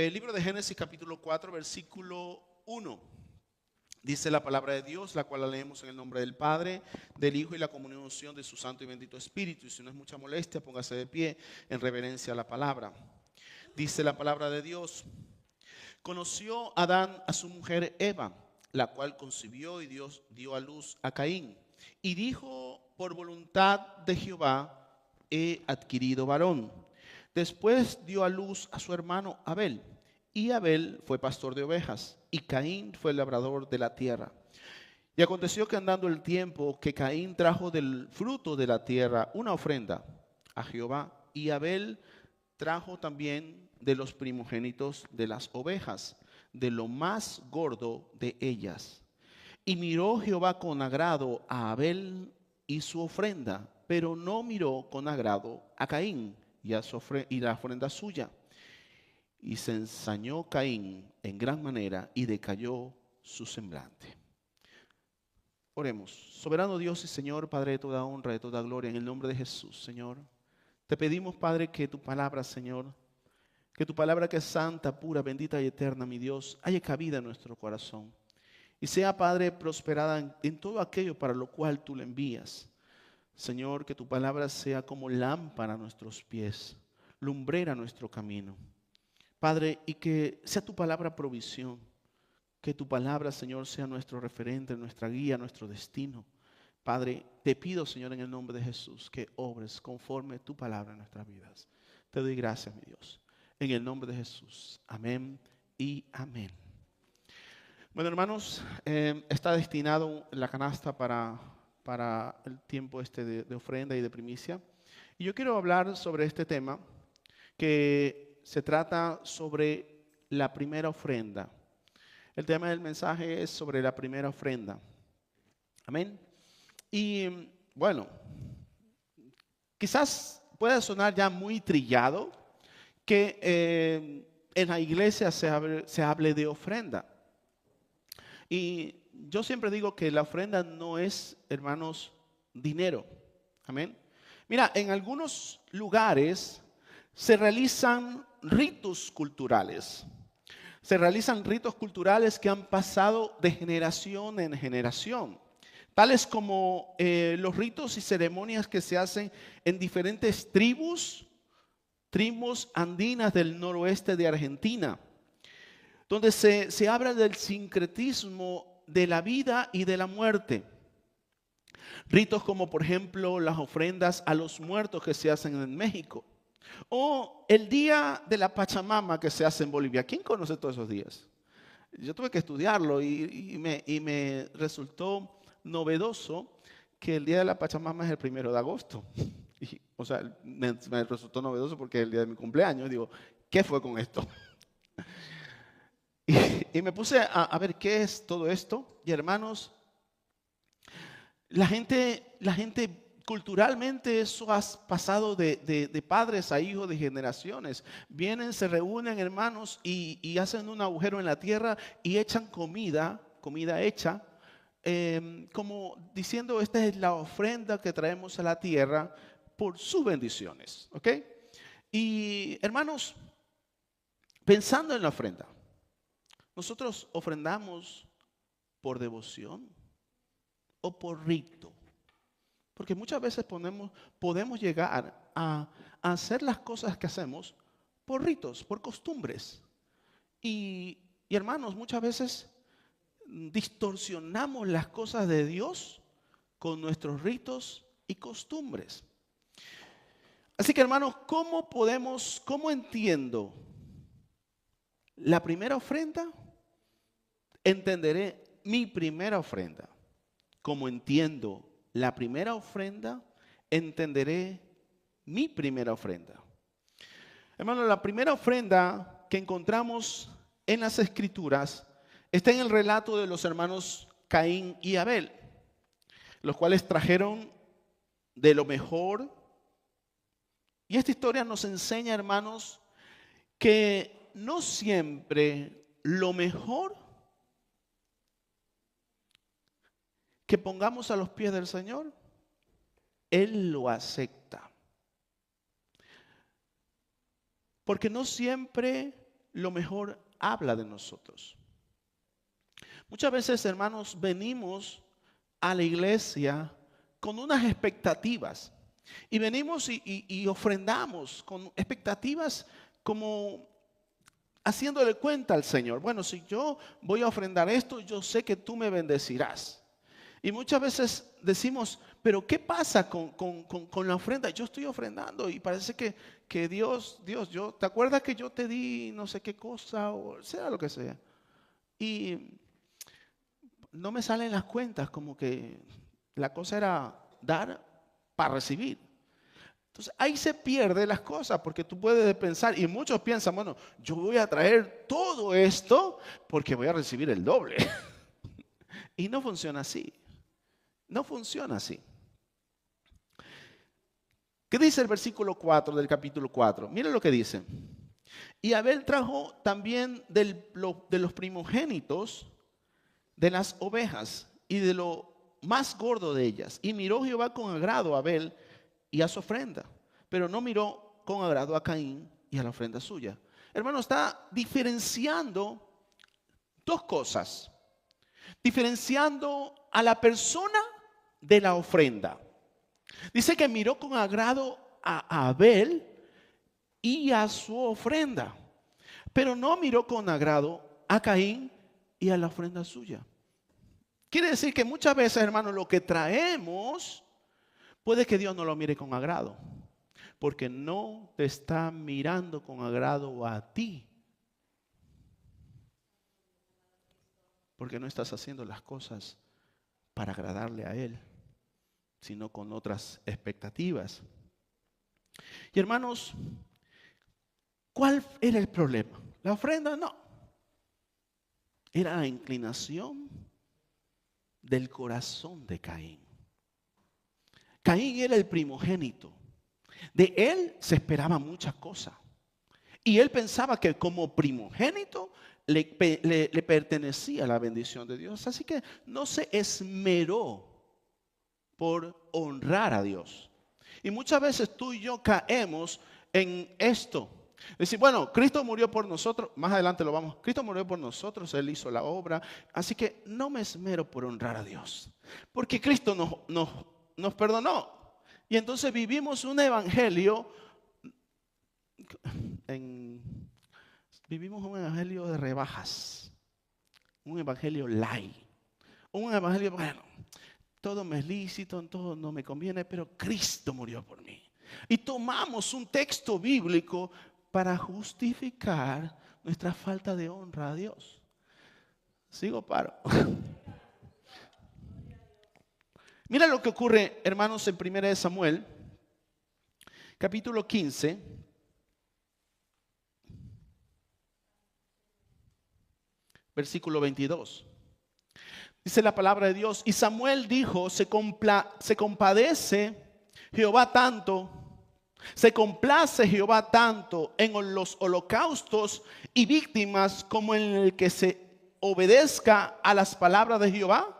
El libro de Génesis capítulo 4, versículo 1. Dice la palabra de Dios, la cual la leemos en el nombre del Padre, del Hijo y la comunión de su Santo y bendito Espíritu. Y si no es mucha molestia, póngase de pie en reverencia a la palabra. Dice la palabra de Dios: conoció Adán a su mujer Eva, la cual concibió y Dios dio a luz a Caín. Y dijo: por voluntad de Jehová he adquirido varón. Después dio a luz a su hermano Abel. Y Abel fue pastor de ovejas, y Caín fue labrador de la tierra. Y aconteció que andando el tiempo, que Caín trajo del fruto de la tierra una ofrenda a Jehová, y Abel trajo también de los primogénitos de las ovejas, de lo más gordo de ellas. Y miró Jehová con agrado a Abel y su ofrenda, pero no miró con agrado a Caín y la ofrenda suya. Y se ensañó Caín en gran manera y decayó su semblante. Oremos. Soberano Dios y Señor, Padre de toda honra, de toda gloria, en el nombre de Jesús, Señor. Te pedimos, Padre, que tu palabra, Señor, que tu palabra que es santa, pura, bendita y eterna, mi Dios, haya cabida en nuestro corazón. Y sea, Padre, prosperada en todo aquello para lo cual tú la envías. Señor, que tu palabra sea como lámpara a nuestros pies, lumbrera a nuestro camino. Padre, y que sea tu palabra provisión, que tu palabra, Señor, sea nuestro referente, nuestra guía, nuestro destino. Padre, te pido, Señor, en el nombre de Jesús, que obres conforme tu palabra en nuestras vidas. Te doy gracias, mi Dios, en el nombre de Jesús. Amén y amén. Bueno, hermanos, está destinado la canasta para el tiempo de ofrenda y de primicia. Y yo quiero hablar sobre este tema que se trata sobre la primera ofrenda. El tema del mensaje es sobre la primera ofrenda. Amén. Y bueno, quizás pueda sonar ya muy trillado que en la iglesia se hable de ofrenda. Y yo siempre digo que la ofrenda no es, hermanos, dinero. Amén. Mira, en algunos lugares se realizan ritos culturales. Se realizan ritos culturales que han pasado de generación en generación. Tales como los ritos y ceremonias que se hacen en diferentes tribus andinas del noroeste de Argentina, donde se habla del sincretismo de la vida y de la muerte. Ritos como, por ejemplo, las ofrendas a los muertos que se hacen en México. O el día de la Pachamama que se hace en Bolivia. ¿Quién conoce todos esos días? Yo tuve que estudiarlo y me resultó novedoso que el día de la Pachamama es el 1 de agosto. O sea, me resultó novedoso porque es el día de mi cumpleaños. Digo, ¿qué fue con esto? Y me puse a ver qué es todo esto. Y hermanos, la gente culturalmente eso ha pasado de padres a hijos, de generaciones. Vienen, se reúnen, hermanos, y hacen un agujero en la tierra y echan comida hecha, como diciendo: esta es la ofrenda que traemos a la tierra por sus bendiciones. ¿Ok? Y hermanos, pensando en la ofrenda, nosotros ofrendamos por devoción o por rito. Porque muchas veces podemos llegar a hacer las cosas que hacemos por ritos, por costumbres. Y hermanos, muchas veces distorsionamos las cosas de Dios con nuestros ritos y costumbres. Así que, hermanos, ¿cómo entiendo la primera ofrenda? Entenderé mi primera ofrenda. Como entiendo la primera ofrenda, entenderé mi primera ofrenda. Hermano, la primera ofrenda que encontramos en las Escrituras está en el relato de los hermanos Caín y Abel, los cuales trajeron de lo mejor. Y esta historia nos enseña, hermanos, que no siempre lo mejor que pongamos a los pies del Señor, Él lo acepta. Porque no siempre lo mejor habla de nosotros. Muchas veces, hermanos, venimos a la iglesia con unas expectativas y venimos y ofrendamos con expectativas como haciéndole cuenta al Señor. Bueno, si yo voy a ofrendar esto, yo sé que tú me bendecirás. Y muchas veces decimos, pero ¿qué pasa con la ofrenda? Yo estoy ofrendando y parece que Dios, ¿te acuerdas que yo te di no sé qué cosa o sea lo que sea? Y no me salen las cuentas, como que la cosa era dar para recibir. Entonces ahí se pierden las cosas porque tú puedes pensar, y muchos piensan, bueno, yo voy a traer todo esto porque voy a recibir el doble. Y no funciona así. No funciona así. ¿Qué dice el versículo 4 del capítulo 4? Miren lo que dice. Y Abel trajo también de los primogénitos de las ovejas y de lo más gordo de ellas. Y miró Jehová con agrado a Abel y a su ofrenda, pero no miró con agrado a Caín y a la ofrenda suya. Hermano, está diferenciando dos cosas. Diferenciando a la persona de la ofrenda. Dice que miró con agrado a Abel y a su ofrenda, pero no miró con agrado a Caín y a la ofrenda suya. Quiere decir que muchas veces, hermano, lo que traemos puede que Dios no lo mire con agrado, porque no te está mirando con agrado a ti, porque no estás haciendo las cosas para agradarle a Él, sino con otras expectativas. Y hermanos, ¿cuál era el problema? La ofrenda no. Era la inclinación del corazón de Caín. Caín era el primogénito. De él se esperaba muchas cosas. Y él pensaba que como primogénito le pertenecía la bendición de Dios. Así que no se esmeró por honrar a Dios. Y muchas veces tú y yo caemos en esto. Decir, bueno, Cristo murió por nosotros, más adelante lo vamos, Cristo murió por nosotros, Él hizo la obra, así que no me esmero por honrar a Dios, porque Cristo nos perdonó. Y entonces vivimos un evangelio, vivimos un evangelio de rebajas, un evangelio light, un evangelio, bueno, todo me es lícito, todo no me conviene, pero Cristo murió por mí. Y tomamos un texto bíblico para justificar nuestra falta de honra a Dios. Sigo paro. Mira lo que ocurre, hermanos, en 1 Samuel, capítulo 15. Versículo 22. Dice la palabra de Dios, y Samuel dijo, se compadece Jehová tanto, se complace Jehová tanto en los holocaustos y víctimas como en el que se obedezca a las palabras de Jehová.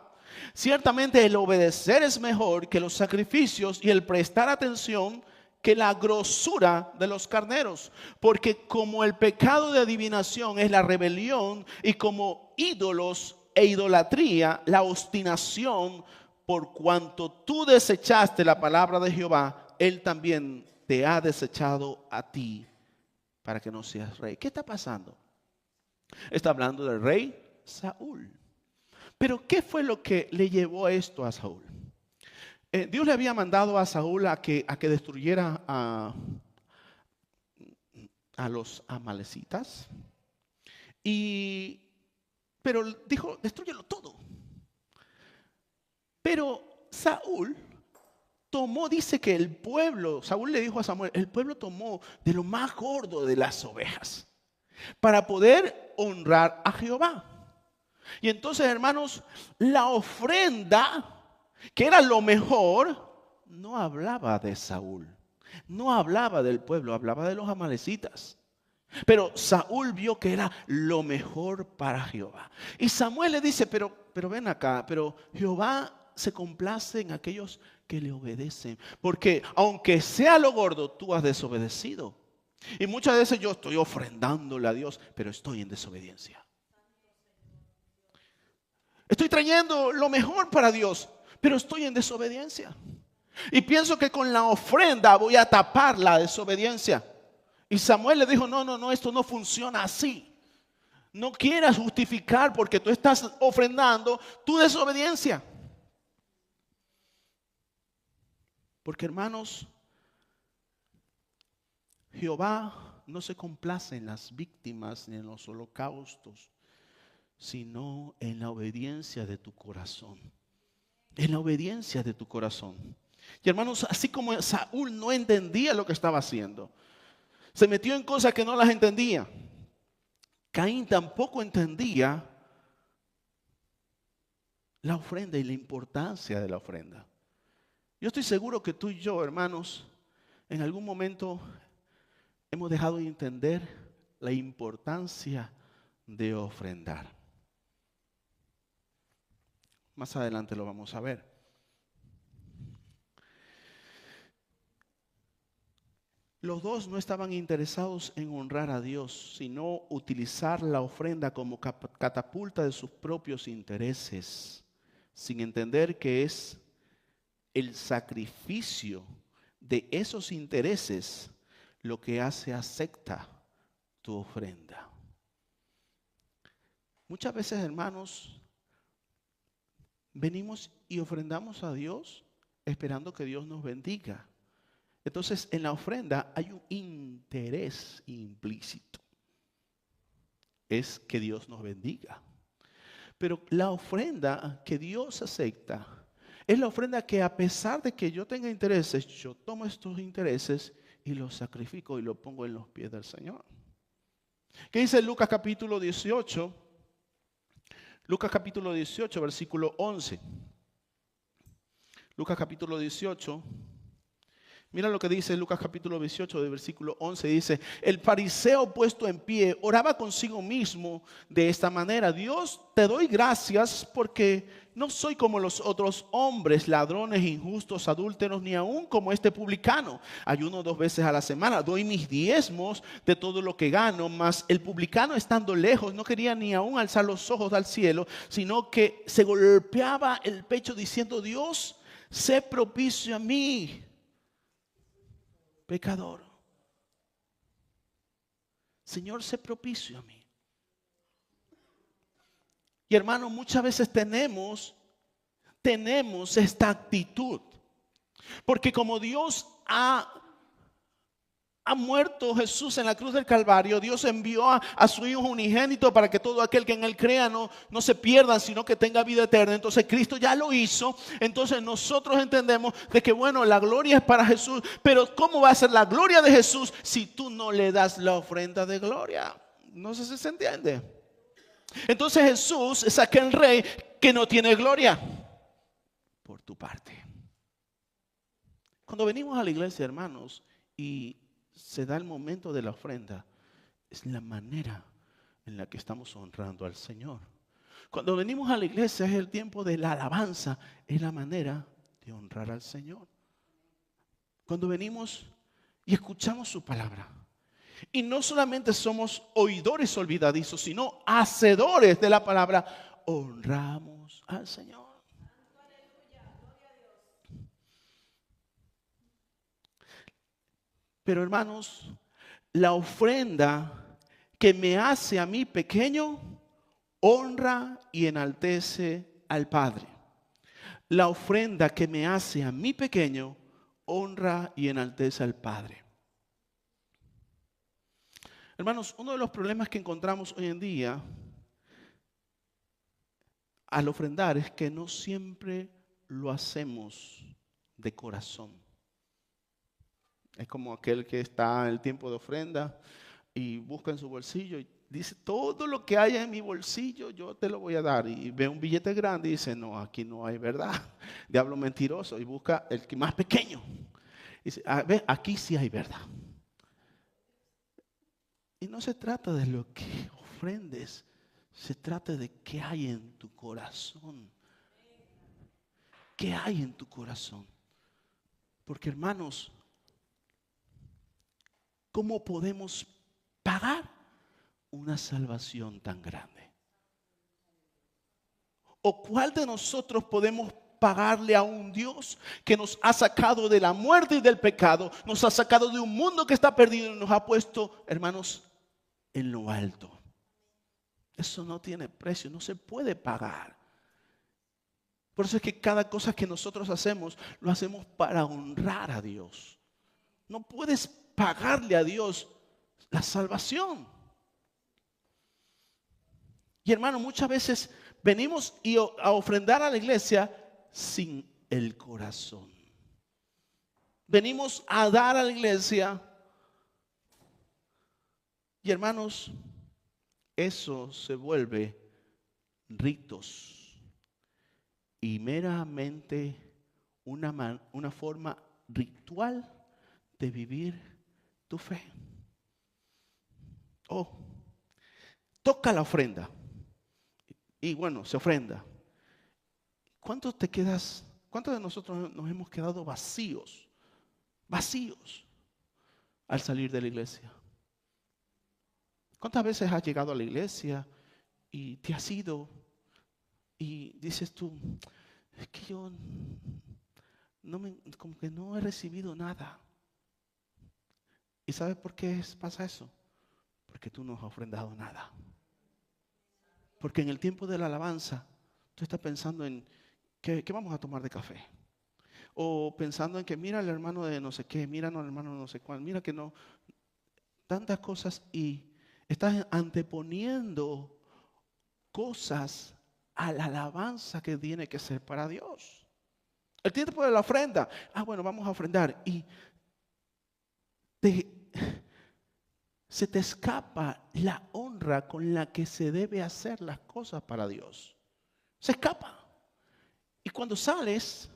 Ciertamente el obedecer es mejor que los sacrificios y el prestar atención que la grosura de los carneros, porque como el pecado de adivinación es la rebelión y como ídolos e idolatría la obstinación, por cuanto tú desechaste la palabra de Jehová, Él también te ha desechado a ti para que no seas rey. ¿Qué está pasando? Está hablando del rey Saúl. Pero ¿qué fue lo que le llevó a esto a Saúl? Dios le había mandado a Saúl a que destruyera a los amalecitas. Pero dijo, destrúyelo todo. Pero Saúl dice que el pueblo, Saúl le dijo a Samuel, el pueblo tomó de lo más gordo de las ovejas para poder honrar a Jehová. Y entonces, hermanos, la ofrenda, que era lo mejor, no hablaba de Saúl, no hablaba del pueblo, hablaba de los amalecitas. Pero Saúl vio que era lo mejor para Jehová. Y Samuel le dice, pero ven acá, pero Jehová se complace en aquellos que le obedecen. Porque aunque sea lo gordo, tú has desobedecido. Y muchas veces yo estoy ofrendándole a Dios, pero estoy en desobediencia. Estoy trayendo lo mejor para Dios, pero estoy en desobediencia. Y pienso que con la ofrenda voy a tapar la desobediencia. Y Samuel le dijo, no, esto no funciona así. No quieras justificar porque tú estás ofrendando tu desobediencia. Porque hermanos, Jehová no se complace en las víctimas ni en los holocaustos, sino en la obediencia de tu corazón. En la obediencia de tu corazón. Y hermanos, así como Saúl no entendía lo que estaba haciendo, se metió en cosas que no las entendía. Caín tampoco entendía la ofrenda y la importancia de la ofrenda. Yo estoy seguro que tú y yo, hermanos, en algún momento hemos dejado de entender la importancia de ofrendar. Más adelante lo vamos a ver. Los dos no estaban interesados en honrar a Dios, sino utilizar la ofrenda como catapulta de sus propios intereses, sin entender que es el sacrificio de esos intereses lo que hace acepta tu ofrenda. Muchas veces, hermanos, venimos y ofrendamos a Dios esperando que Dios nos bendiga. Entonces, en la ofrenda hay un interés implícito. Es que Dios nos bendiga. Pero la ofrenda que Dios acepta es la ofrenda que, a pesar de que yo tenga intereses, yo tomo estos intereses y los sacrifico y los pongo en los pies del Señor. ¿Qué dice Lucas capítulo 18? Lucas capítulo 18, versículo 11. Lucas capítulo 18. Mira lo que dice Lucas capítulo 18, de versículo 11. Dice, el fariseo puesto en pie oraba consigo mismo de esta manera: Dios, te doy gracias porque no soy como los otros hombres, ladrones, injustos, adúlteros, ni aún como este publicano. Ayuno 2 veces a la semana, doy mis diezmos de todo lo que gano. Mas el publicano, estando lejos, no quería ni aún alzar los ojos al cielo, sino que se golpeaba el pecho diciendo: Dios, sé propicio a mí, pecador. Señor, sé propicio a mí. Y hermano, muchas veces tenemos esta actitud. Porque como Dios ha muerto Jesús en la cruz del Calvario, Dios envió a su Hijo unigénito para que todo aquel que en Él crea no se pierda, sino que tenga vida eterna. Entonces Cristo ya lo hizo. Entonces nosotros entendemos de que bueno, la gloria es para Jesús, pero ¿cómo va a ser la gloria de Jesús si tú no le das la ofrenda de gloria? No sé si se entiende. Entonces Jesús es aquel rey que no tiene gloria por tu parte. Cuando venimos a la iglesia, hermanos, y se da el momento de la ofrenda, es la manera en la que estamos honrando al Señor. Cuando venimos a la iglesia es el tiempo de la alabanza, es la manera de honrar al Señor. Cuando venimos y escuchamos su palabra, y no solamente somos oidores olvidadizos, sino hacedores de la palabra, honramos al Señor. Pero hermanos, la ofrenda que me hace a mí pequeño, honra y enaltece al Padre. La ofrenda que me hace a mí pequeño, honra y enaltece al Padre. Hermanos, uno de los problemas que encontramos hoy en día al ofrendar es que no siempre lo hacemos de corazón. Es como aquel que está en el tiempo de ofrenda y busca en su bolsillo y dice: todo lo que haya en mi bolsillo yo te lo voy a dar. Y ve un billete grande y dice: no, aquí no hay verdad. Diablo mentiroso. Y busca el que más pequeño. Y dice: ve, aquí sí hay verdad. Y no se trata de lo que ofrendes, se trata de qué hay en tu corazón. ¿Qué hay en tu corazón? Porque hermanos, ¿Cómo podemos pagar una salvación tan grande? ¿O cuál de nosotros podemos pagarle a un Dios que nos ha sacado de la muerte y del pecado, nos ha sacado de un mundo que está perdido y nos ha puesto, hermanos, en lo alto? Eso no tiene precio, no se puede pagar. Por eso es que cada cosa que nosotros hacemos, lo hacemos para honrar a Dios. No puedes pagarle a Dios la salvación. Y hermano, muchas veces venimos a ofrendar a la iglesia sin el corazón. Venimos a dar a la iglesia. Y hermanos, eso se vuelve ritos y meramente una forma ritual de vivir tu fe. Oh, toca la ofrenda. Y bueno, se ofrenda. ¿Cuántos de nosotros nos hemos quedado vacíos al salir de la iglesia? ¿Cuántas veces has llegado a la iglesia y te has ido y dices tú, es que yo como que no he recibido nada? ¿Y sabes por qué pasa eso? Porque tú no has ofrendado nada. Porque en el tiempo de la alabanza, tú estás pensando en ¿qué vamos a tomar de café? O pensando en que mira al hermano de no sé qué, mira al hermano de no sé cuál, mira que no, tantas cosas, y estás anteponiendo cosas a la alabanza que tiene que ser para Dios. El tiempo de la ofrenda, bueno, vamos a ofrendar, y se te escapa la honra con la que se debe hacer las cosas para Dios. Se escapa. Y cuando sales,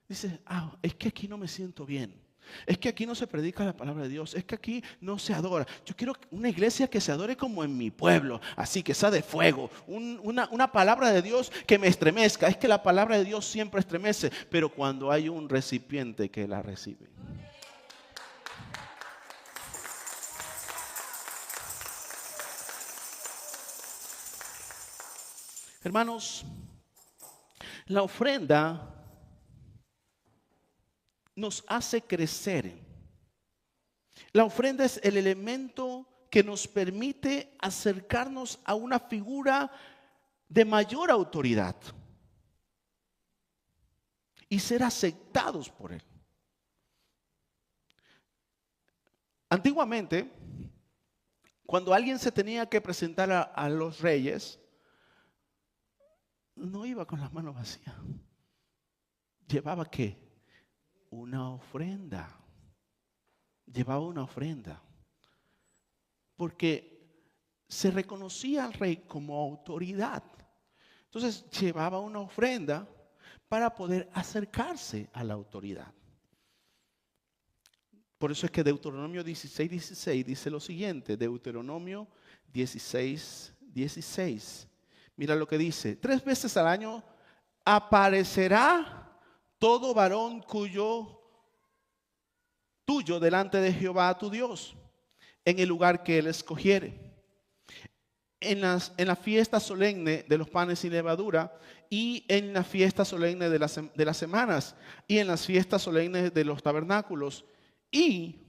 dices, es que aquí no me siento bien. Es que aquí no se predica la palabra de Dios. Es que aquí no se adora. Yo quiero una iglesia que se adore como en mi pueblo. Así que sea de fuego. Una palabra de Dios que me estremezca. Es que la palabra de Dios siempre estremece. Pero cuando hay un recipiente que la recibe. Hermanos, la ofrenda nos hace crecer. La ofrenda es el elemento que nos permite acercarnos a una figura de mayor autoridad y ser aceptados por él. Antiguamente, cuando alguien se tenía que presentar a los reyes, no iba con las manos vacías. Llevaba ¿qué? Una ofrenda. Llevaba una ofrenda. Porque se reconocía al rey como autoridad. Entonces llevaba una ofrenda para poder acercarse a la autoridad. Por eso es que Deuteronomio 16:16 dice lo siguiente. Deuteronomio 16:16. Mira lo que dice. 3 veces al año aparecerá todo varón tuyo delante de Jehová tu Dios, en el lugar que él escogiere. En la fiesta solemne de los panes sin levadura, y en la fiesta solemne de las semanas, y en las fiestas solemnes de los tabernáculos. Y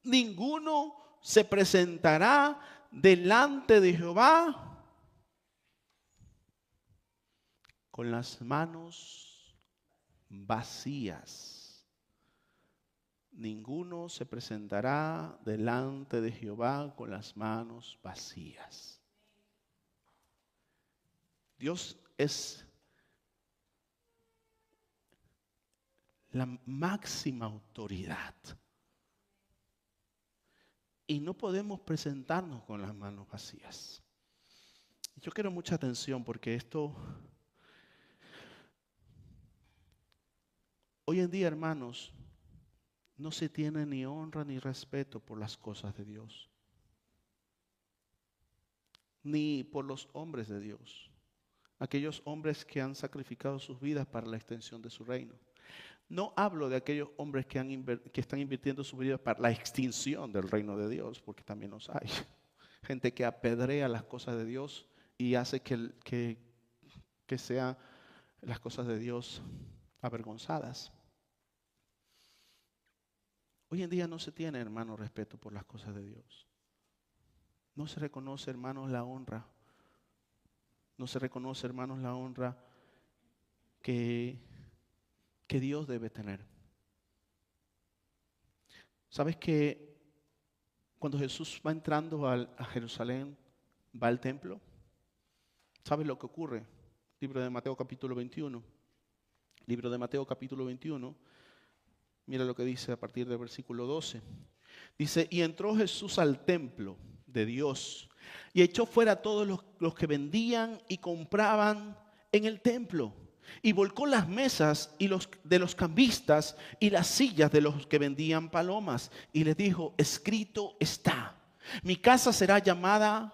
ninguno se presentará delante de Jehová con las manos vacías. Ninguno se presentará delante de Jehová con las manos vacías. Dios es la máxima autoridad. Y no podemos presentarnos con las manos vacías. Yo quiero mucha atención porque esto, hoy en día, hermanos, no se tiene ni honra ni respeto por las cosas de Dios, ni por los hombres de Dios, aquellos hombres que han sacrificado sus vidas para la extensión de su reino. No hablo de aquellos hombres que están invirtiendo su vida para la extinción del reino de Dios, porque también los hay. Gente que apedrea las cosas de Dios y hace que sean las cosas de Dios avergonzadas. Hoy en día no se tiene, hermano, respeto por las cosas de Dios. No se reconoce, hermanos, la honra. No se reconoce, hermanos, la honra que Dios debe tener. ¿Sabes que cuando Jesús va entrando a Jerusalén, va al templo? ¿Sabes lo que ocurre? Libro de Mateo capítulo 21. Libro de Mateo capítulo 21. Mira lo que dice a partir del versículo 12. Dice, y entró Jesús al templo de Dios y echó fuera a todos los que vendían y compraban en el templo. Y volcó las mesas de los cambistas y las sillas de los que vendían palomas. Y les dijo, escrito está, mi casa será llamada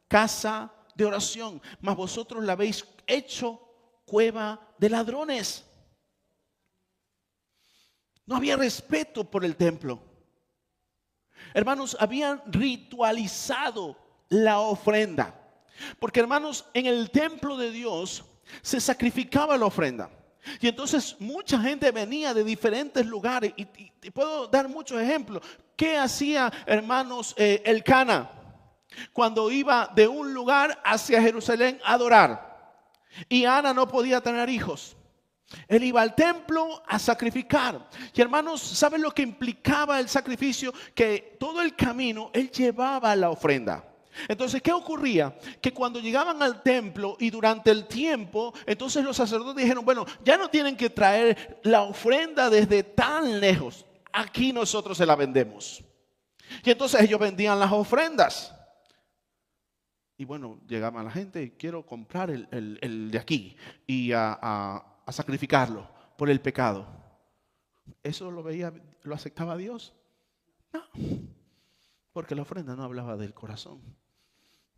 casa de oración, mas vosotros la habéis hecho cueva de ladrones. No había respeto por el templo. Hermanos, habían ritualizado la ofrenda. Porque, hermanos, en el templo de Dios se sacrificaba la ofrenda. Y entonces mucha gente venía de diferentes lugares. Y puedo dar muchos ejemplos. ¿Qué hacía, hermanos, Elcana cuando iba de un lugar hacia Jerusalén a adorar? Y Ana no podía tener hijos. Él iba al templo a sacrificar. Y hermanos, ¿saben lo que implicaba el sacrificio? Que todo el camino él llevaba la ofrenda. Entonces, ¿qué ocurría? Que cuando llegaban al templo y durante el tiempo, entonces los sacerdotes dijeron, bueno, ya no tienen que traer la ofrenda desde tan lejos. Aquí nosotros se la vendemos. Y entonces ellos vendían las ofrendas. Y bueno, llegaba la gente y quiero comprar el de aquí y a sacrificarlo por el pecado. ¿Eso lo aceptaba Dios? No, porque la ofrenda no hablaba del corazón.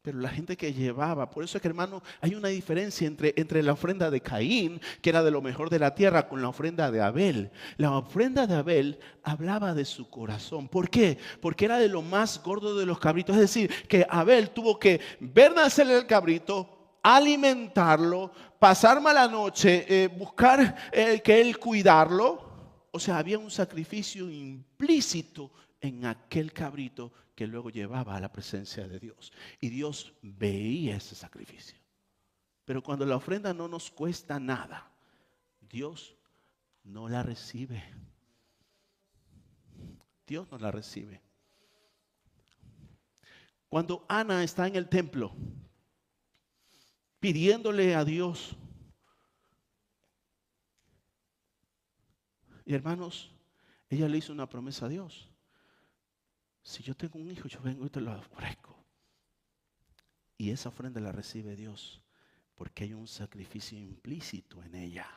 Pero la gente que llevaba, por eso es que, hermano, hay una diferencia entre la ofrenda de Caín, que era de lo mejor de la tierra, con la ofrenda de Abel. La ofrenda de Abel hablaba de su corazón. ¿Por qué? Porque era de lo más gordo de los cabritos. Es decir, que Abel tuvo que ver nacer el cabrito, alimentarlo, pasar mala noche, buscar que él cuidarlo. O sea, había un sacrificio implícito en aquel cabrito que luego llevaba a la presencia de Dios. Y Dios veía ese sacrificio. Pero cuando la ofrenda no nos cuesta nada, Dios no la recibe. Dios no la recibe. Cuando Ana está en el templo pidiéndole a Dios, y hermanos, ella le hizo una promesa a Dios. Si yo tengo un hijo, yo vengo y te lo ofrezco. Y esa ofrenda la recibe Dios, porque hay un sacrificio implícito en ella.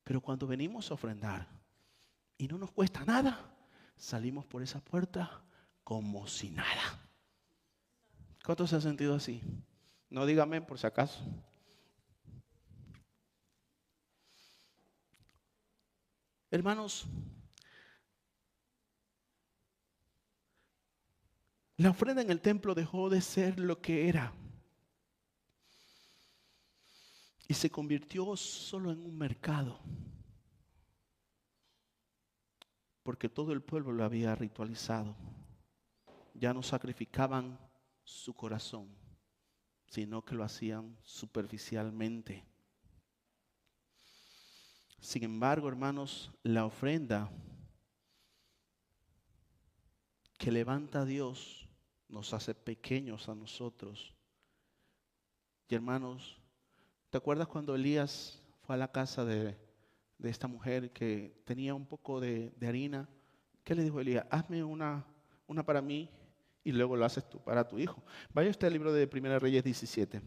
Pero cuando venimos a ofrendar y no nos cuesta nada, salimos por esa puerta como si nada. ¿Cuántos se han sentido así? No dígame por si acaso. Hermanos, la ofrenda en el templo dejó de ser lo que era y se convirtió solo en un mercado, porque todo el pueblo lo había ritualizado. Ya no sacrificaban su corazón, sino que lo hacían superficialmente. Sin embargo, hermanos, la ofrenda que levanta a Dios nos hace pequeños a nosotros. Y hermanos, ¿te acuerdas cuando Elías fue a la casa de esta mujer que tenía un poco de harina? ¿Qué le dijo Elías? Hazme una para mí y luego lo haces tú para tu hijo. Vaya usted al libro de 1 Reyes 17.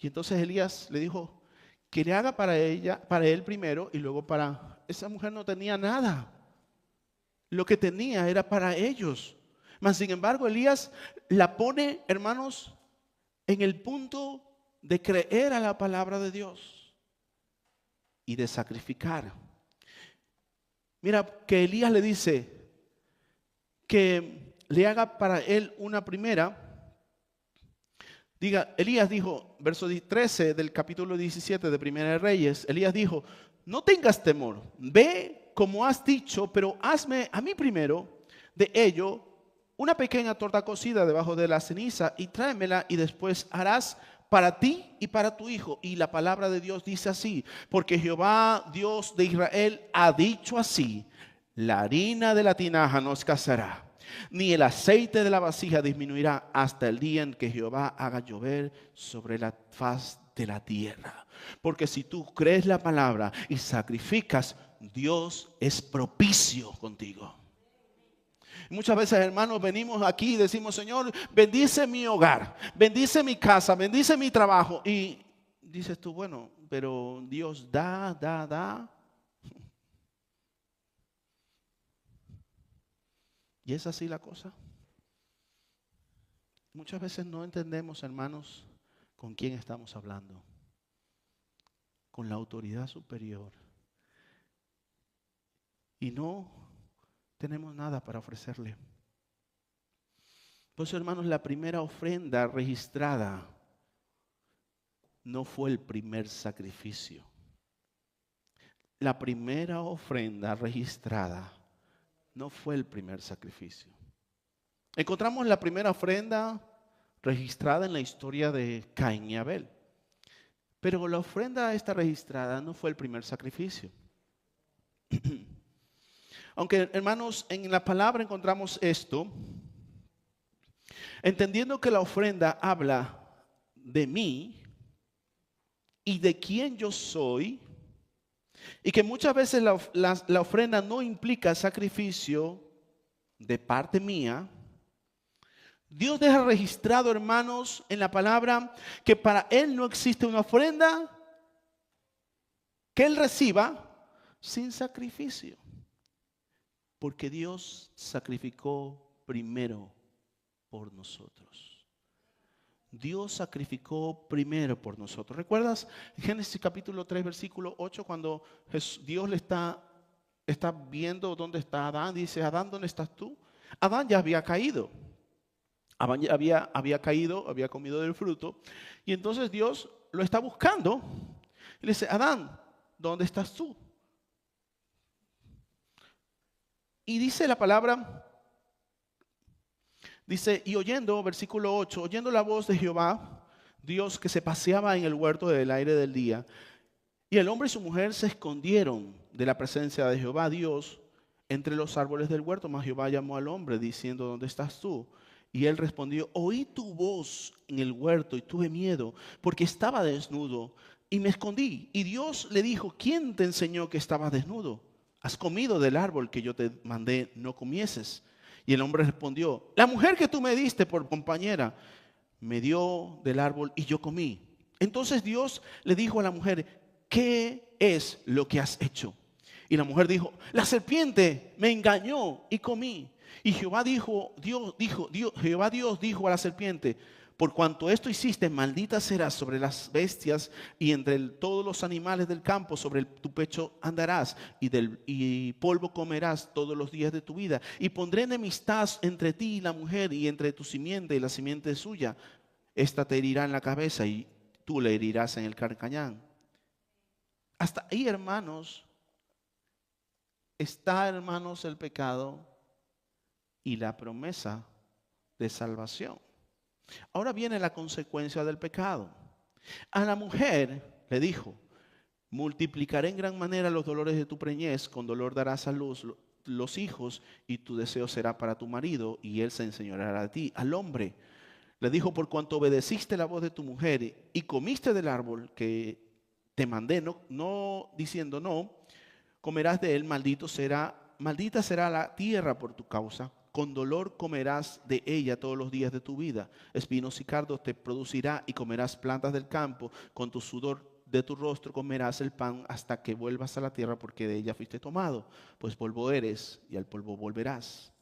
Y entonces Elías le dijo que le haga para él primero y luego para... Esa mujer no tenía nada. Lo que tenía era para ellos. Mas sin embargo, Elías la pone, hermanos, en el punto de creer a la palabra de Dios y de sacrificar. Mira que Elías le dice que le haga para él una primera. Elías dijo, verso 13 del capítulo 17 de Primera de Reyes, Elías dijo, no tengas temor, ve como has dicho, pero hazme a mí primero de ello una pequeña torta cocida debajo de la ceniza y tráemela y después harás para ti y para tu hijo. Y la palabra de Dios dice así, porque Jehová Dios de Israel ha dicho así, la harina de la tinaja no escaseará, ni el aceite de la vasija disminuirá hasta el día en que Jehová haga llover sobre la faz de la tierra. Porque si tú crees la palabra y sacrificas, Dios es propicio contigo. Muchas veces, hermanos, venimos aquí y decimos, Señor, bendice mi hogar, bendice mi casa, bendice mi trabajo. Y dices tú, bueno, pero Dios da. ¿Y es así la cosa? Muchas veces no entendemos, hermanos, con quién estamos hablando. Con la autoridad superior. Y no tenemos nada para ofrecerle. Por eso, hermanos, la primera ofrenda registrada no fue el primer sacrificio. La primera ofrenda registrada no fue el primer sacrificio. Encontramos la primera ofrenda registrada en la historia de Caín y Abel. Pero la ofrenda esta registrada no fue el primer sacrificio. Aunque, hermanos, en la palabra encontramos esto, entendiendo que la ofrenda habla de mí y de quién yo soy, y que muchas veces la ofrenda no implica sacrificio de parte mía, Dios deja registrado, hermanos, en la palabra que para Él no existe una ofrenda que Él reciba sin sacrificio. Porque Dios sacrificó primero por nosotros. Dios sacrificó primero por nosotros. ¿Recuerdas Génesis capítulo 3, versículo 8, cuando Dios le está viendo dónde está Adán? Dice, Adán, ¿dónde estás tú? Adán ya había caído. Adán ya había caído, había comido del fruto. Y entonces Dios lo está buscando. Y le dice, Adán, ¿dónde estás tú? Y dice la palabra, dice, y oyendo, versículo 8, oyendo la voz de Jehová, Dios que se paseaba en el huerto del aire del día, y el hombre y su mujer se escondieron de la presencia de Jehová Dios entre los árboles del huerto. Mas Jehová llamó al hombre diciendo, ¿dónde estás tú? Y él respondió, oí tu voz en el huerto y tuve miedo, porque estaba desnudo y me escondí. Y Dios le dijo, ¿quién te enseñó que estabas desnudo? ¿Has comido del árbol que yo te mandé no comieses? Y el hombre respondió, la mujer que tú me diste por compañera me dio del árbol y yo comí. Entonces Dios le dijo a la mujer, ¿qué es lo que has hecho? Y la mujer dijo, la serpiente me engañó y comí. Y Jehová Dios dijo a la serpiente, por cuanto esto hiciste, maldita serás sobre las bestias y entre todos los animales del campo, sobre tu pecho andarás y polvo comerás todos los días de tu vida. Y pondré enemistad entre ti y la mujer y entre tu simiente y la simiente suya. Esta te herirá en la cabeza y tú le herirás en el carcañán. Hasta ahí, hermanos, está, hermanos, el pecado y la promesa de salvación. Ahora viene la consecuencia del pecado. A la mujer le dijo, multiplicaré en gran manera los dolores de tu preñez, con dolor darás a luz los hijos y tu deseo será para tu marido y él se enseñoreará de ti. Al hombre le dijo, por cuanto obedeciste la voz de tu mujer y comiste del árbol que te mandé, no diciendo no, comerás de él, maldita será la tierra por tu causa. Con dolor comerás de ella todos los días de tu vida. Espinos y cardos te producirá y comerás plantas del campo. Con tu sudor de tu rostro comerás el pan hasta que vuelvas a la tierra, porque de ella fuiste tomado. Pues polvo eres y al polvo volverás.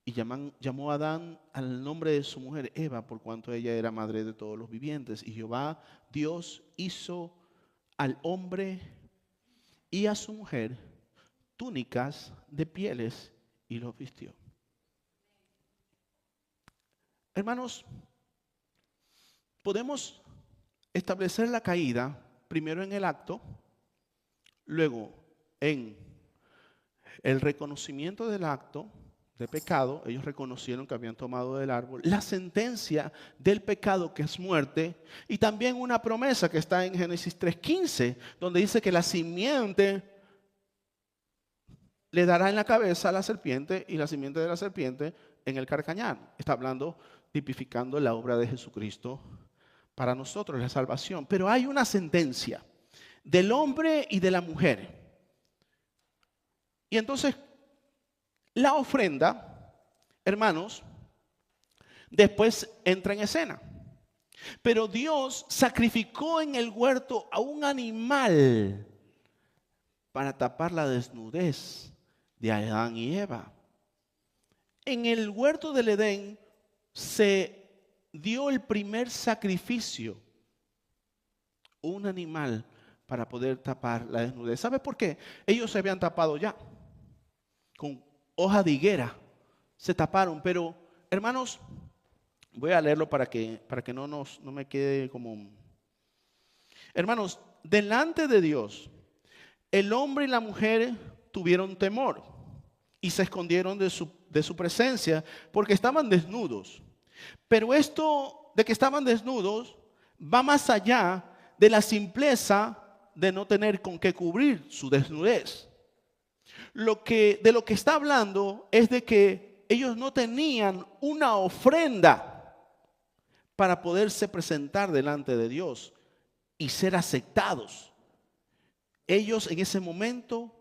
Y llamó a Adán al nombre de su mujer Eva, por cuanto ella era madre de todos los vivientes. Y Jehová, Dios, hizo al hombre y a su mujer túnicas de pieles y los vistió. Hermanos, podemos establecer la caída primero en el acto, luego en el reconocimiento del acto de pecado. Ellos reconocieron que habían tomado del árbol, la sentencia del pecado, que es muerte, y también una promesa que está en Génesis 3:15, donde dice que la simiente le dará en la cabeza a la serpiente y la simiente de la serpiente en el carcañal. Está hablando, tipificando la obra de Jesucristo para nosotros, la salvación. Pero hay una sentencia del hombre y de la mujer. Y entonces, la ofrenda, hermanos, después entra en escena. Pero Dios sacrificó en el huerto a un animal para tapar la desnudez de Adán y Eva. En el huerto del Edén se dio el primer sacrificio, un animal para poder tapar la desnudez. ¿Sabe por qué? Ellos se habían tapado ya con hoja de higuera, se taparon. Pero hermanos, voy a leerlo para que no me quede como... Hermanos, delante de Dios, el hombre y la mujer tuvieron temor y se escondieron de su presencia porque estaban desnudos. Pero esto de que estaban desnudos va más allá de la simpleza de no tener con qué cubrir su desnudez. De lo que está hablando es de que ellos no tenían una ofrenda para poderse presentar delante de Dios y ser aceptados. Ellos en ese momento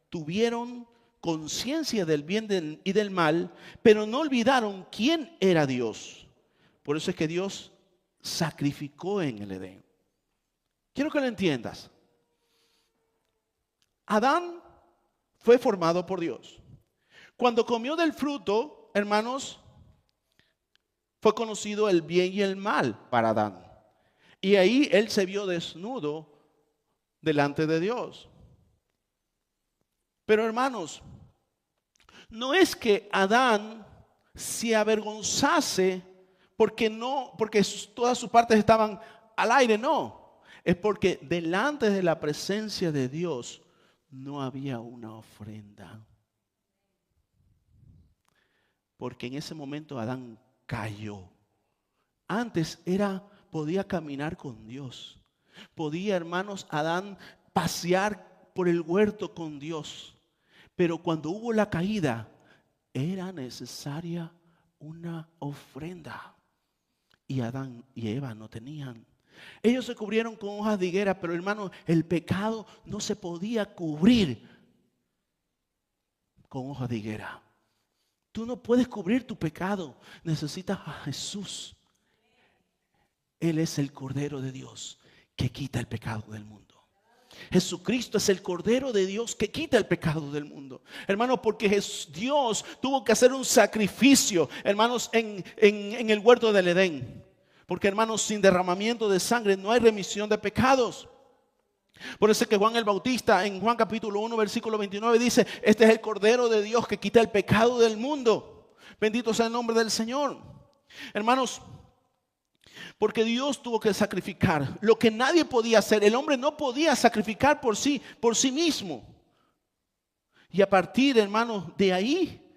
tuvieron conciencia del bien y del mal, pero no olvidaron quién era Dios. Por eso es que Dios sacrificó en el Edén. Quiero que lo entiendas. Adán fue formado por Dios. Cuando comió del fruto, hermanos, fue conocido el bien y el mal para Adán. Y ahí él se vio desnudo delante de Dios. Pero hermanos, no es que Adán se avergonzase porque todas sus partes estaban al aire, no. Es porque delante de la presencia de Dios no había una ofrenda. Porque en ese momento Adán cayó. Antes podía caminar con Dios. Podía, hermanos, Adán pasear por el huerto con Dios. Pero cuando hubo la caída, era necesaria una ofrenda. Y Adán y Eva no tenían. Ellos se cubrieron con hojas de higuera, pero hermano, el pecado no se podía cubrir con hojas de higuera. Tú no puedes cubrir tu pecado. Necesitas a Jesús. Él es el Cordero de Dios que quita el pecado del mundo. Jesucristo es el Cordero de Dios que quita el pecado del mundo. Hermanos, porque Dios tuvo que hacer un sacrificio, hermanos, en el huerto del Edén. Porque, hermanos, sin derramamiento de sangre no hay remisión de pecados. Por eso es que Juan el Bautista en Juan capítulo 1 versículo 29 dice: este es el Cordero de Dios que quita el pecado del mundo. Bendito sea el nombre del Señor. Hermanos, porque Dios tuvo que sacrificar lo que nadie podía hacer. El hombre no podía sacrificar por sí mismo. Y a partir, hermanos, de ahí,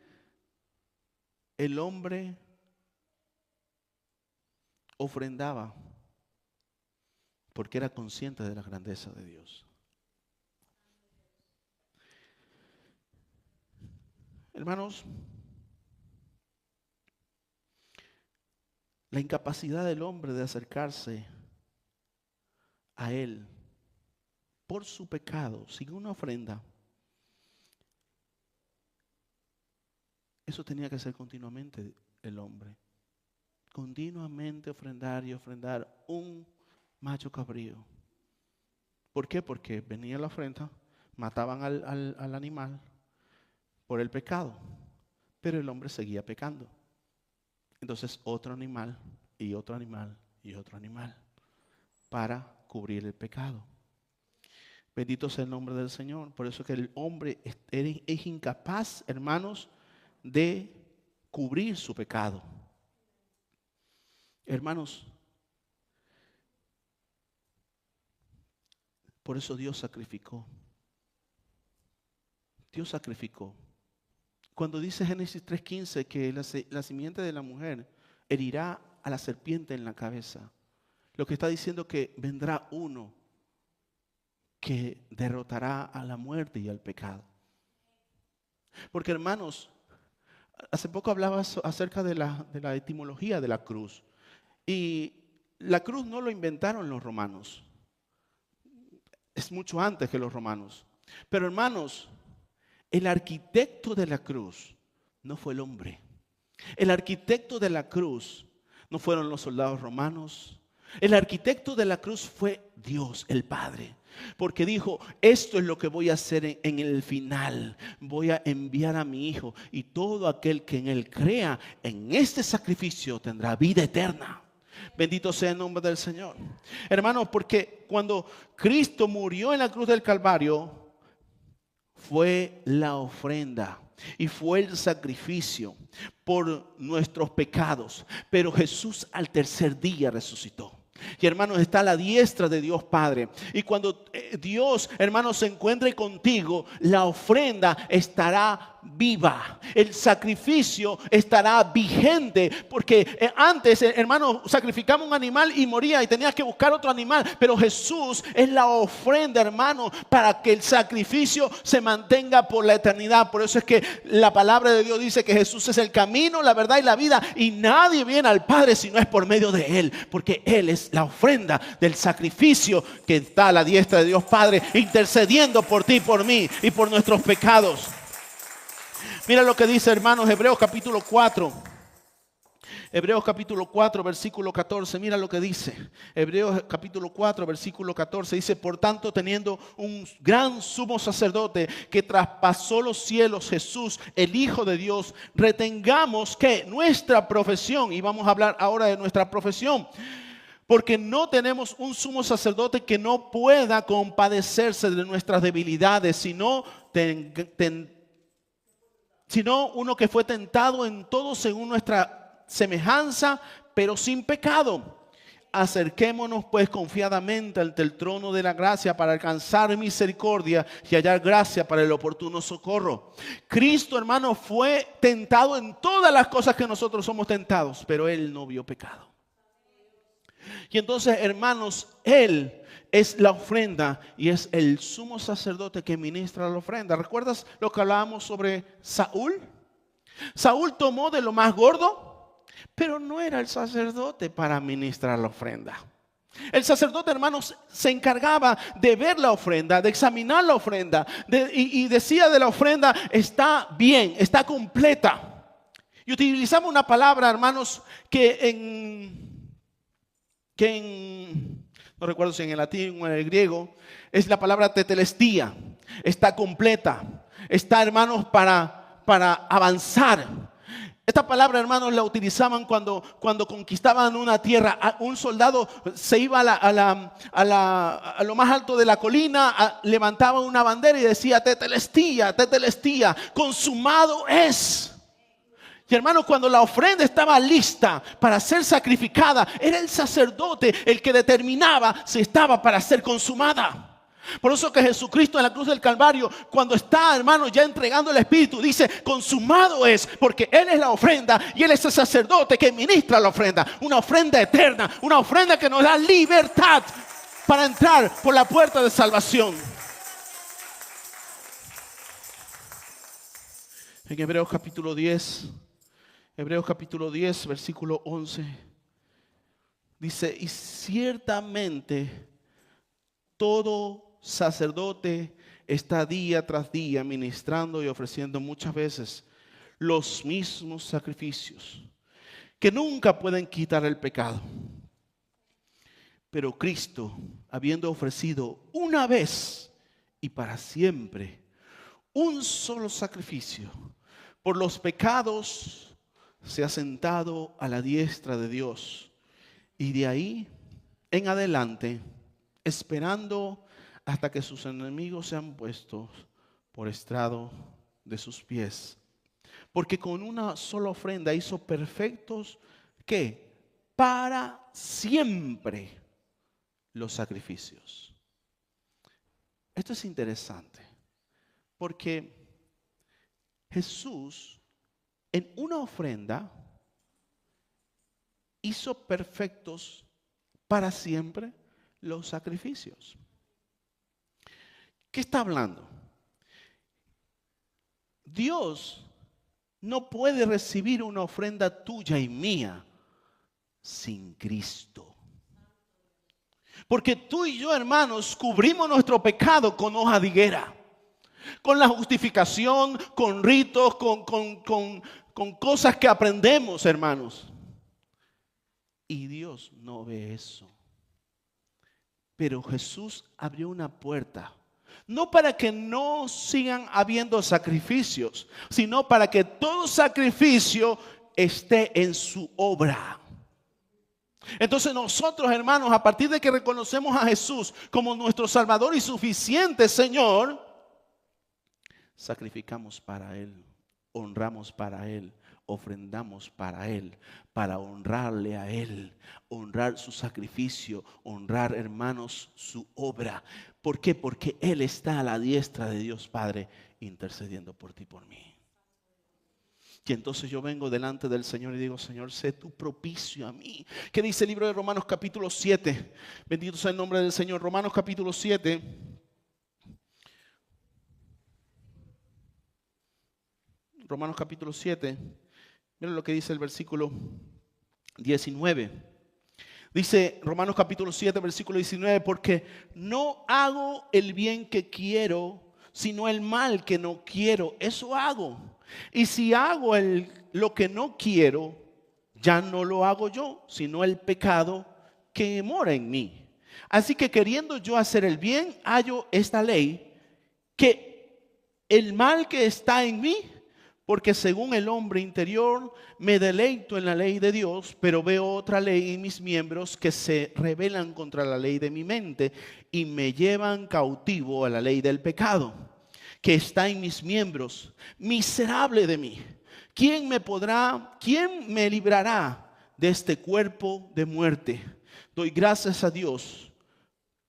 el hombre ofrendaba porque era consciente de la grandeza de Dios. Hermanos, la incapacidad del hombre de acercarse a Él por su pecado, sin una ofrenda, eso tenía que hacer continuamente el hombre. Continuamente ofrendar y ofrendar un macho cabrío. ¿Por qué? Porque venía la ofrenda, mataban al animal por el pecado. Pero el hombre seguía pecando. Entonces otro animal y otro animal y otro animal para cubrir el pecado. Bendito sea el nombre del Señor. Por eso que el hombre es incapaz, hermanos, de cubrir su pecado. Hermanos, por eso Dios sacrificó. Dios sacrificó. Cuando dice Génesis 3:15 que la simiente de la mujer herirá a la serpiente en la cabeza, lo que está diciendo que vendrá uno que derrotará a la muerte y al pecado. Porque, hermanos, hace poco hablaba acerca de la etimología de la cruz. Y la cruz no lo inventaron los romanos. Es mucho antes que los romanos. Pero, hermanos, el arquitecto de la cruz no fue el hombre. El arquitecto de la cruz no fueron los soldados romanos. El arquitecto de la cruz fue Dios, el Padre. Porque dijo, esto es lo que voy a hacer en el final. Voy a enviar a mi Hijo, y todo aquel que en Él crea en este sacrificio tendrá vida eterna. Bendito sea el nombre del Señor. Hermanos, porque cuando Cristo murió en la cruz del Calvario, fue la ofrenda y fue el sacrificio por nuestros pecados. Pero Jesús al tercer día resucitó. Y, hermanos, está a la diestra de Dios Padre. Y cuando Dios, hermanos, se encuentre contigo, la ofrenda estará viva. El sacrificio estará vigente. Porque antes, hermanos, sacrificamos un animal y moría y tenías que buscar otro animal. Pero Jesús es la ofrenda, hermano, para que el sacrificio se mantenga por la eternidad. Por eso es que la palabra de Dios dice que Jesús es el camino, la verdad y la vida. Y nadie viene al Padre si no es por medio de Él. Porque Él es la ofrenda del sacrificio que está a la diestra de Dios Padre, intercediendo por ti, por mí y por nuestros pecados. Mira lo que dice, hermanos, Hebreos capítulo 4. Hebreos capítulo 4, versículo 14. Mira lo que dice. Hebreos capítulo 4, versículo 14. Dice, por tanto, teniendo un gran sumo sacerdote que traspasó los cielos, Jesús, el Hijo de Dios, retengamos que nuestra profesión, y vamos a hablar ahora de nuestra profesión, porque no tenemos un sumo sacerdote que no pueda compadecerse de nuestras debilidades, sino uno que fue tentado en todo según nuestra semejanza, pero sin pecado. Acerquémonos pues confiadamente ante el trono de la gracia para alcanzar misericordia y hallar gracia para el oportuno socorro. Cristo, hermano, fue tentado en todas las cosas que nosotros somos tentados, pero Él no vio pecado. Y entonces, hermanos, Él es la ofrenda y es el sumo sacerdote que ministra la ofrenda. ¿Recuerdas lo que hablábamos sobre Saúl? Saúl tomó de lo más gordo, pero no era el sacerdote para ministrar la ofrenda. El sacerdote, hermanos, se encargaba de ver la ofrenda, de examinar la ofrenda y decía de la ofrenda, está bien, está completa. Y utilizamos una palabra, hermanos, no recuerdo si en el latín o en el griego, es la palabra tetelestía. Está completa. Está, hermanos, para avanzar. Esta palabra, hermanos, la utilizaban cuando conquistaban una tierra. Un soldado se iba a lo más alto de la colina, levantaba una bandera y decía, tetelestía, tetelestía, consumado es. Y, hermanos, cuando la ofrenda estaba lista para ser sacrificada, era el sacerdote el que determinaba si estaba para ser consumada. Por eso que Jesucristo en la cruz del Calvario, cuando está, hermanos, ya entregando el Espíritu, dice, consumado es, porque Él es la ofrenda y Él es el sacerdote que ministra la ofrenda. Una ofrenda eterna, una ofrenda que nos da libertad para entrar por la puerta de salvación. En Hebreos capítulo 10, versículo 11, dice, y ciertamente todo sacerdote está día tras día ministrando y ofreciendo muchas veces los mismos sacrificios que nunca pueden quitar el pecado. Pero Cristo, habiendo ofrecido una vez y para siempre un solo sacrificio por los pecados se ha sentado a la diestra de Dios. Y de ahí en adelante, esperando hasta que sus enemigos sean puestos por estrado de sus pies. Porque con una sola ofrenda hizo perfectos, ¿qué? Para siempre los sacrificios. Esto es interesante, porque Jesús en una ofrenda hizo perfectos para siempre los sacrificios. ¿Qué está hablando? Dios no puede recibir una ofrenda tuya y mía sin Cristo. Porque tú y yo, hermanos, cubrimos nuestro pecado con hoja de higuera, con la justificación, con ritos, con cosas que aprendemos, hermanos. Y Dios no ve eso. Pero Jesús abrió una puerta, no para que no sigan habiendo sacrificios, sino para que todo sacrificio esté en su obra. Entonces nosotros, hermanos, a partir de que reconocemos a Jesús como nuestro Salvador y suficiente Señor, sacrificamos para Él, honramos para Él, ofrendamos para Él, para honrarle a Él, honrar su sacrificio, honrar, hermanos, su obra. ¿Por qué? Porque Él está a la diestra de Dios Padre intercediendo por ti y por mí. Y entonces yo vengo delante del Señor y digo: Señor, sé tú propicio a mí. ¿Qué dice el libro de Romanos capítulo 7? Bendito sea el nombre del Señor. Romanos capítulo 7. Romanos capítulo 7. Miren lo que dice el versículo 19. Dice Romanos capítulo 7, versículo 19: porque no hago el bien que quiero, sino el mal que no quiero, eso hago. Y si hago lo que no quiero, ya no lo hago yo, sino el pecado que mora en mí. Así que queriendo yo hacer el bien, hallo esta ley, que el mal que está en mí, porque según el hombre interior me deleito en la ley de Dios, pero veo otra ley en mis miembros que se rebelan contra la ley de mi mente y me llevan cautivo a la ley del pecado que está en mis miembros. Miserable de mí, quién me librará de este cuerpo de muerte? Doy gracias a Dios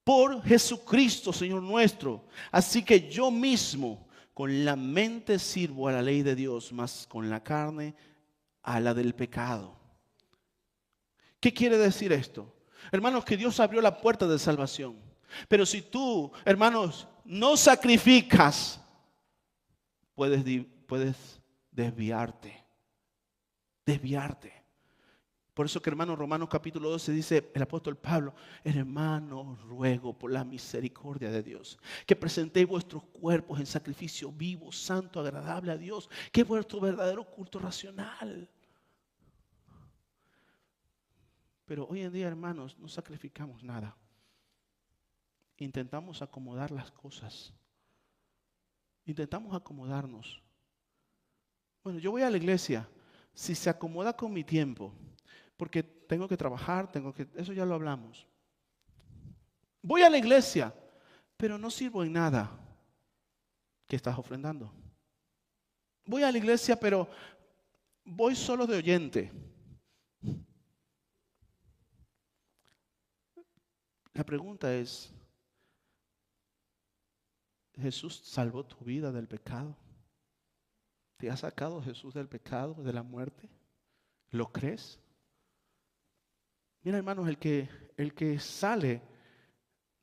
por Jesucristo, Señor nuestro. Así que yo mismo con la mente sirvo a la ley de Dios, mas con la carne a la del pecado. ¿Qué quiere decir esto? Hermanos, que Dios abrió la puerta de salvación. Pero si tú, hermanos, no sacrificas, puedes desviarte. Por eso que, hermanos, Romanos capítulo 12 dice el apóstol Pablo: hermanos, ruego por la misericordia de Dios que presentéis vuestros cuerpos en sacrificio vivo, santo, agradable a Dios, que es vuestro verdadero culto racional. Pero hoy en día, hermanos, no sacrificamos nada. Intentamos acomodar las cosas. Intentamos acomodarnos. Bueno, yo voy a la iglesia si se acomoda con mi tiempo, porque tengo que trabajar, eso ya lo hablamos. Voy a la iglesia, pero no sirvo en nada. ¿Qué estás ofrendando? Voy a la iglesia, pero voy solo de oyente. La pregunta es: ¿Jesús salvó tu vida del pecado? ¿Te ha sacado Jesús del pecado, de la muerte? ¿Lo crees? Mira, hermanos, el que sale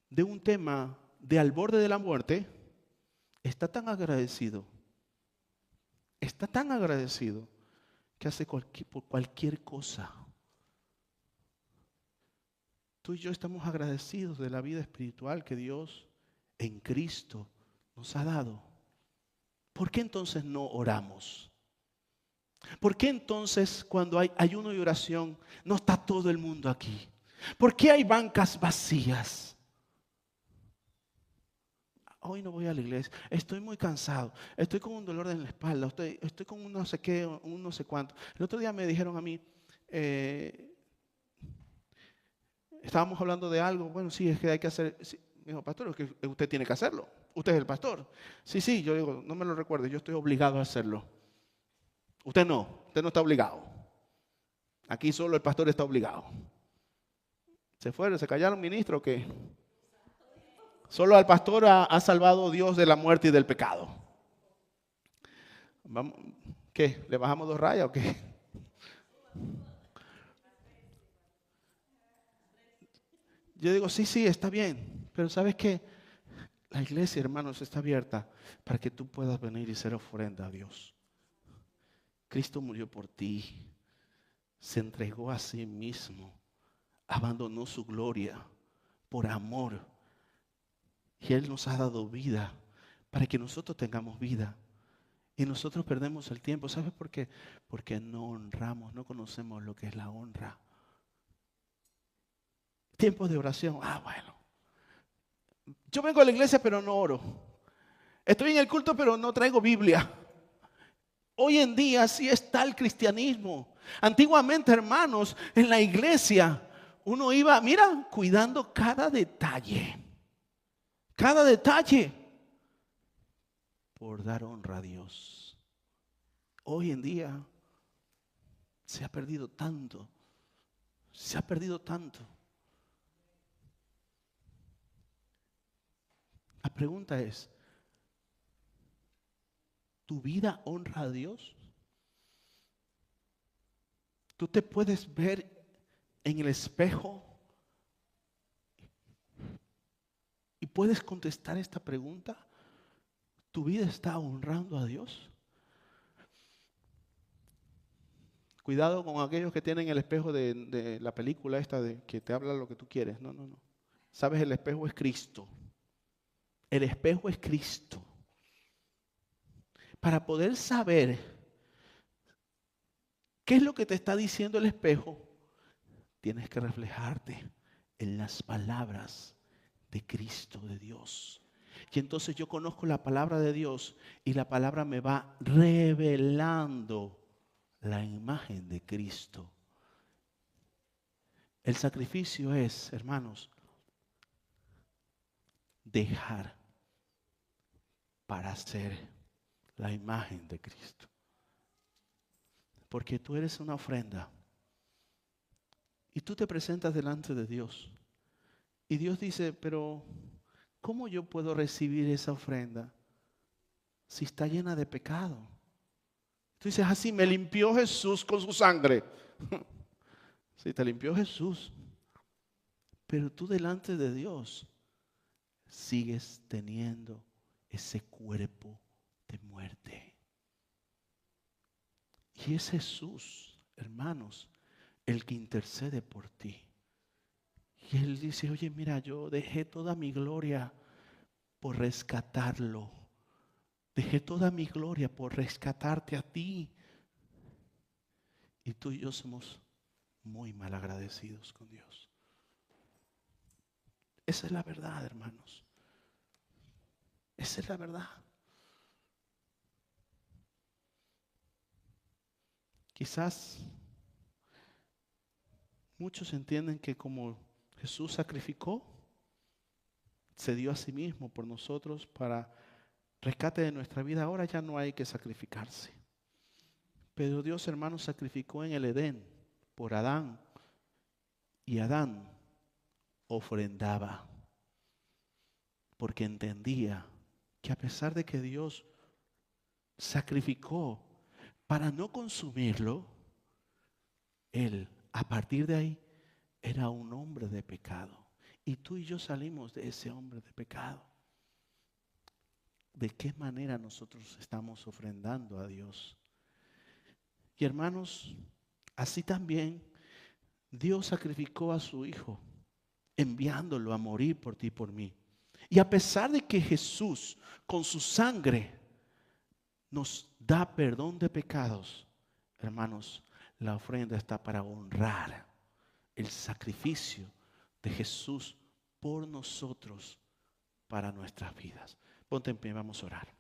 de un tema de al borde de la muerte está tan agradecido que hace por cualquier cosa. Tú y yo estamos agradecidos de la vida espiritual que Dios en Cristo nos ha dado. ¿Por qué entonces no oramos? ¿Por qué entonces cuando hay ayuno y oración no está todo el mundo aquí? ¿Por qué hay bancas vacías? hoy no voy a la iglesia, estoy muy cansado, estoy con un dolor en la espalda, estoy con un no sé qué, un no sé cuánto. El otro día me dijeron a mí, estábamos hablando de algo, bueno, sí, es que hay que hacer, sí. Me dijo, pastor, es que usted tiene que hacerlo, usted es el pastor. Sí, yo digo, no me lo recuerde, yo estoy obligado a hacerlo. Usted no está obligado. Aquí solo el pastor está obligado. Se callaron, ministro, que solo al pastor ha salvado Dios de la muerte y del pecado. Vamos, ¿qué? ¿Le bajamos 2 rayas o qué? Yo digo, sí, está bien. Pero ¿sabes qué? La iglesia, hermanos, está abierta para que tú puedas venir y ser ofrenda a Dios. Cristo murió por ti. Se entregó a sí mismo. Abandonó su gloria por amor. Y Él nos ha dado vida para que nosotros tengamos vida. Y nosotros perdemos el tiempo. ¿Sabes por qué? Porque no honramos, no conocemos lo que es la honra. Tiempo de oración. Bueno. Yo vengo a la iglesia pero no oro. Estoy en el culto pero no traigo Biblia. Hoy en día así está el cristianismo. Antiguamente, hermanos, en la iglesia uno iba, mira, cuidando cada detalle. Cada detalle. Por dar honra a Dios. Hoy en día se ha perdido tanto. Se ha perdido tanto. La pregunta es, ¿tu vida honra a Dios? ¿Tú te puedes ver en el espejo y puedes contestar esta pregunta? ¿Tu vida está honrando a Dios? Cuidado con aquellos que tienen el espejo de la película esta de que te habla lo que tú quieres. No. Sabes, el espejo es Cristo. El espejo es Cristo. Para poder saber qué es lo que te está diciendo el espejo, tienes que reflejarte en las palabras de Cristo, de Dios. Y entonces yo conozco la palabra de Dios y la palabra me va revelando la imagen de Cristo. El sacrificio es, hermanos, dejar para ser la imagen de Cristo. Porque tú eres una ofrenda y tú te presentas delante de Dios. Y Dios dice, pero ¿cómo yo puedo recibir esa ofrenda si está llena de pecado? Tú dices, así me limpió Jesús con su sangre. Sí, te limpió Jesús. Pero tú delante de Dios sigues teniendo ese cuerpo de muerte. Y es Jesús, hermanos, el que intercede por ti. Y Él dice, oye, mira, yo dejé toda mi gloria por rescatarlo. Dejé toda mi gloria por rescatarte a ti. Y tú y yo somos muy mal agradecidos con Dios. Esa es la verdad, hermanos. Esa es la verdad. Quizás muchos entienden que como Jesús sacrificó, se dio a sí mismo por nosotros para rescate de nuestra vida, ahora ya no hay que sacrificarse. Pero Dios, hermanos, sacrificó en el Edén por Adán. Y Adán ofrendaba. Porque entendía que a pesar de que Dios sacrificó para no consumirlo, él, a partir de ahí, era un hombre de pecado. Y tú y yo salimos de ese hombre de pecado. ¿De qué manera nosotros estamos ofrendando a Dios? Y hermanos, así también Dios sacrificó a su Hijo, enviándolo a morir por ti y por mí. Y a pesar de que Jesús, con su sangre, nos da perdón de pecados, hermanos, la ofrenda está para honrar el sacrificio de Jesús por nosotros, para nuestras vidas. Ponte en pie, vamos a orar.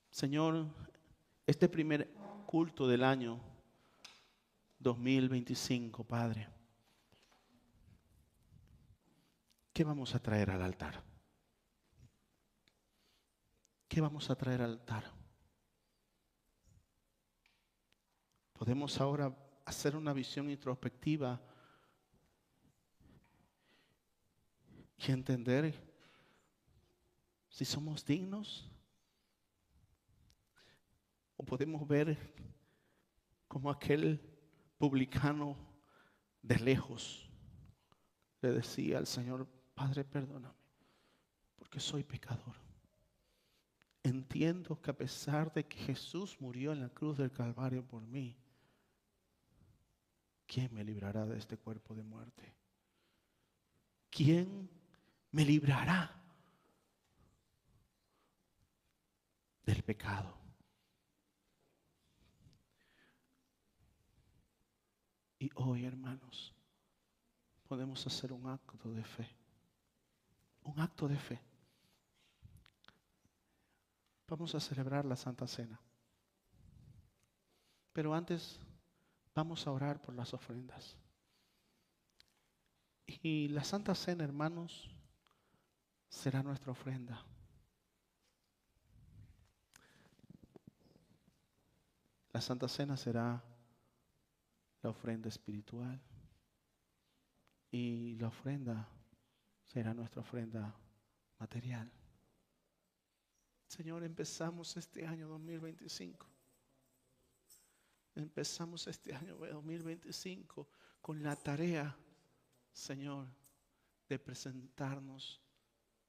Señor, este primer culto del año 2025, Padre, ¿qué vamos a traer al altar? ¿Qué vamos a traer al altar? Podemos ahora hacer una visión introspectiva y entender si somos dignos, o podemos ver como aquel publicano de lejos le decía al Señor: Padre, perdóname, porque soy pecador. Entiendo que a pesar de que Jesús murió en la cruz del Calvario por mí, ¿quién me librará de este cuerpo de muerte? ¿Quién me librará del pecado? Y hoy, hermanos, podemos hacer un acto de fe. Un acto de fe. Vamos a celebrar la Santa Cena. Pero antes vamos a orar por las ofrendas. Y la Santa Cena, hermanos, será nuestra ofrenda. La Santa Cena será la ofrenda espiritual. Y la ofrenda será nuestra ofrenda material. Señor, empezamos este año 2025. Empezamos este año 2025 con la tarea, Señor, de presentarnos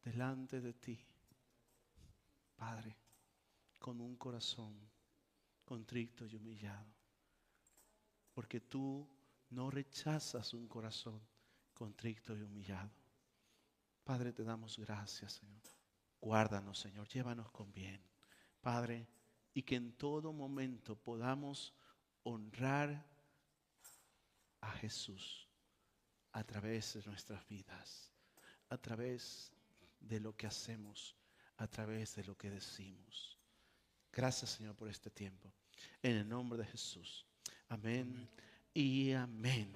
delante de ti, Padre, con un corazón contrito y humillado. Porque tú no rechazas un corazón contrito y humillado. Padre, te damos gracias, Señor. Guárdanos, Señor, llévanos con bien, Padre, y que en todo momento podamos honrar a Jesús a través de nuestras vidas, a través de lo que hacemos, a través de lo que decimos. Gracias, Señor, por este tiempo. En el nombre de Jesús. Amén y amén.